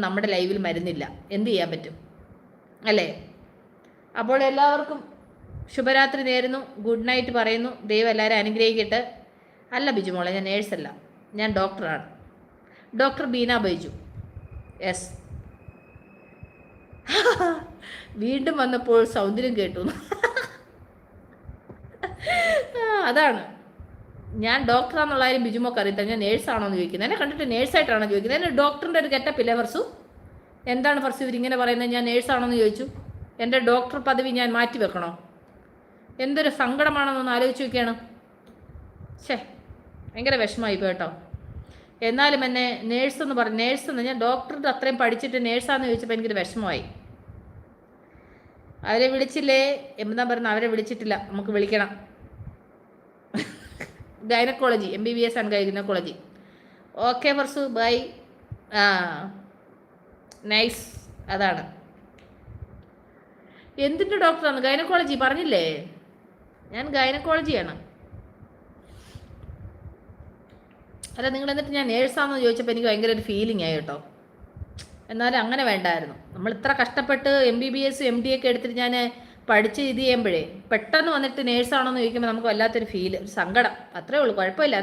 നമ്മുടെ ലൈവിൽ മരുന്നില്ല, എന്ത് ചെയ്യാൻ പറ്റും അല്ലേ? അപ്പോൾ എല്ലാവർക്കും ശുഭരാത്രി നേരുന്നു, ഗുഡ് നൈറ്റ് പറയുന്നു. ദൈവം എല്ലാവരും അനുഗ്രഹിക്കട്ടെ. അല്ല ബിജുമോളെ, ഞാൻ നേഴ്സല്ല, ഞാൻ ഡോക്ടറാണ്. ഡോക്ടർ ബീന ബൈജു. യെസ്. വീണ്ടും വന്നപ്പോൾ സൗന്ദര്യം കേട്ടു. അതാണ്, ഞാൻ ഡോക്ടറാന്നുള്ള കാര്യം ബിജുമോക്ക് അറിയത്തില്ല. ഞാൻ നേഴ്സാണോ എന്ന് ചോദിക്കുന്നത്. എന്നെ കണ്ടിട്ട് നേഴ്സായിട്ടാണോ ചോദിക്കുന്നത്? എന്നെ ഡോക്ടറിൻ്റെ ഒരു ഗെറ്റപ്പില്ലേ ഫർസു? എന്താണ് ഫർസു ഇവരിങ്ങനെ പറയുന്നത്? ഞാൻ നേഴ്സാണോ എന്ന് ചോദിച്ചു. എൻ്റെ ഡോക്ടർ പദവി ഞാൻ മാറ്റി വെക്കണോ? എന്തൊരു സങ്കടമാണെന്നൊന്ന് ആലോചിച്ച് നോക്കിയാണ്. ഛേ, ഭയങ്കര വിഷമമായി കേട്ടോ. എന്നാലും എന്നെ നേഴ്സെന്ന് പറഞ്ഞു. നേഴ്സെന്ന്, ഞാൻ ഡോക്ടറുടെ അത്രയും പഠിച്ചിട്ട് നേഴ്സാന്ന് ചോദിച്ചപ്പോൾ എനിക്കൊരു വിഷമമായി. അവരെ വിളിച്ചില്ലേ? എന്താ പറയുന്നത്? അവരെ വിളിച്ചിട്ടില്ല, നമുക്ക് വിളിക്കണം. Gynaecology, MBBS and gynaecology. Okay Farsu, bye. Nice. അതാണ്. എന്തിൻ്റെ ഡോക്ടറാണ്? ഗൈനക്കോളജി പറഞ്ഞില്ലേ? ഞാൻ ഗൈനക്കോളജിയാണ്. അല്ല, നിങ്ങൾ എന്നിട്ട് ഞാൻ നേഴ്സാണെന്ന് ചോദിച്ചപ്പോൾ എനിക്ക് ഭയങ്കര ഒരു ഫീലിംഗ് ആയി കേട്ടോ. എന്നാലും അങ്ങനെ വേണ്ടായിരുന്നു. നമ്മൾ ഇത്ര കഷ്ടപ്പെട്ട് MBBS MD ഒക്കെ എടുത്തിട്ട് ഞാൻ പഠിച്ച് ഇത് ചെയ്യുമ്പോഴേ പെട്ടെന്ന് വന്നിട്ട് നേഴ്സാണോ എന്ന് ചോദിക്കുമ്പോൾ നമുക്ക് വല്ലാത്തൊരു ഫീൽ, ഒരു സങ്കടം. അത്രേ ഉള്ളൂ, കുഴപ്പമില്ല.